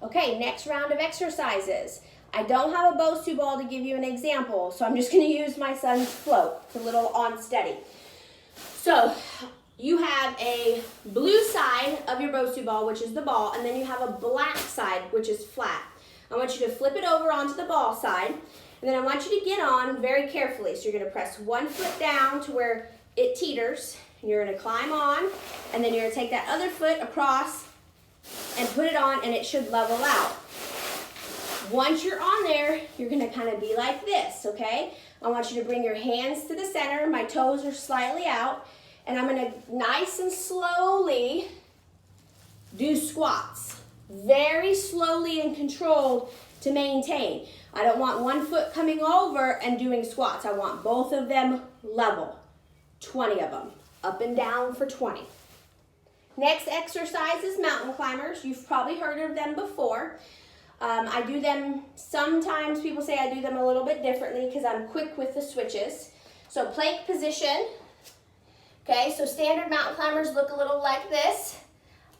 Okay, next round of exercises. I don't have a Bosu ball to give you an example, so I'm just going to use my son's float. It's a little unsteady. So you have a blue side of your Bosu ball, which is the ball, and then you have a black side, which is flat. I want you to flip it over onto the ball side, and then I want you to get on very carefully. So you're going to press one foot down to where it teeters, and you're going to climb on, and then you're going to take that other foot across and put it on, and it should level out. Once you're on there, you're going to kind of be like this, okay? I want you to bring your hands to the center. My toes are slightly out, and I'm going to nice and slowly do squats. Very slowly and controlled to maintain. I don't want one foot coming over and doing squats. I want both of them level. 20 of them. Up and down for 20. Next exercise is mountain climbers. You've probably heard of them before. I do them, sometimes people say I do them a little bit differently because I'm quick with the switches. So plank position. Okay, so standard mountain climbers look a little like this.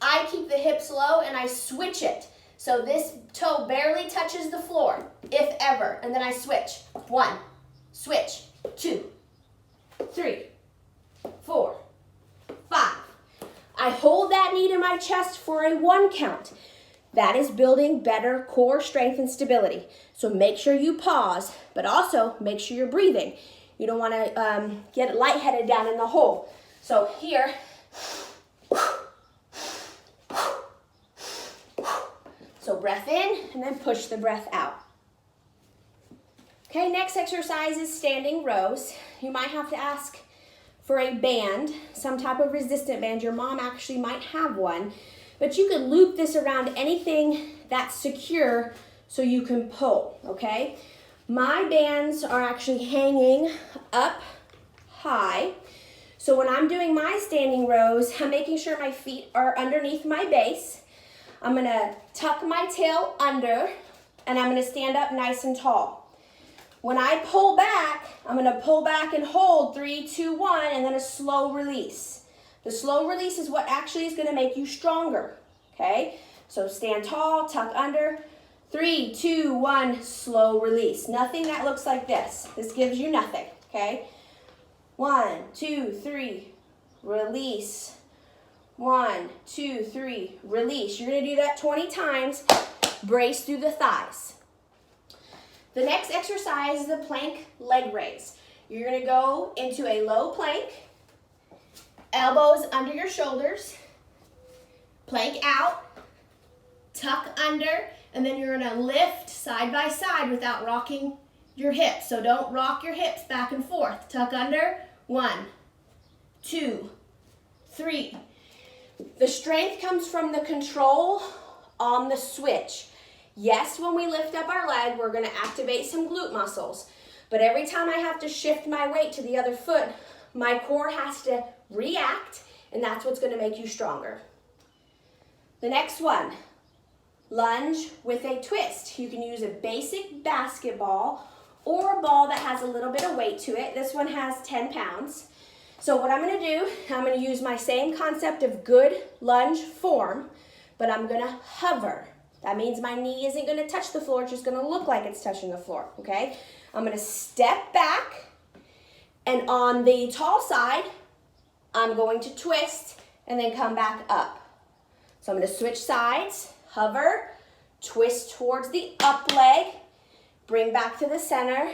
I keep the hips low and I switch it. So this toe barely touches the floor, if ever. And then I switch. 1, switch, 2, 3, 4, 5. I hold that knee to my chest for a 1 count. That is building better core strength and stability. So make sure you pause, but also make sure you're breathing. You don't want to get lightheaded down in the hole. So here, so breath in and then push the breath out. Okay, next exercise is standing rows. You might have to ask for a band, some type of resistant band. Your mom actually might have one, but you can loop this around anything that's secure so you can pull, okay? My bands are actually hanging up high. So when I'm doing my standing rows, I'm making sure my feet are underneath my base. I'm gonna tuck my tail under, and I'm gonna stand up nice and tall. When I pull back, I'm gonna pull back and hold 3, 2, 1, and then a slow release. The slow release is what actually is gonna make you stronger, okay? So stand tall, tuck under, 3, 2, 1, slow release. Nothing that looks like this. This gives you nothing, okay? 1, 2, 3, release. 1, 2, 3, release. You're gonna do that 20 times. Brace through the thighs. The next exercise is the plank leg raise. You're gonna go into a low plank, elbows under your shoulders, plank out, tuck under, and then you're gonna lift side by side without rocking your hips. So don't rock your hips back and forth. Tuck under, 1, 2, 3. The strength comes from the control on the switch. Yes, when we lift up our leg, we're gonna activate some glute muscles. But every time I have to shift my weight to the other foot, my core has to react, and that's what's gonna make you stronger. The next one, lunge with a twist. You can use a basic basketball or a ball that has a little bit of weight to it. This one has 10 pounds. So what I'm gonna do, I'm gonna use my same concept of good lunge form, but I'm gonna hover. That means my knee isn't gonna touch the floor, it's just gonna look like it's touching the floor, okay? I'm gonna step back, and on the tall side, I'm going to twist and then come back up. So I'm gonna switch sides, hover, twist towards the up leg, bring back to the center,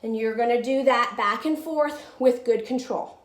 and you're gonna do that back and forth with good control.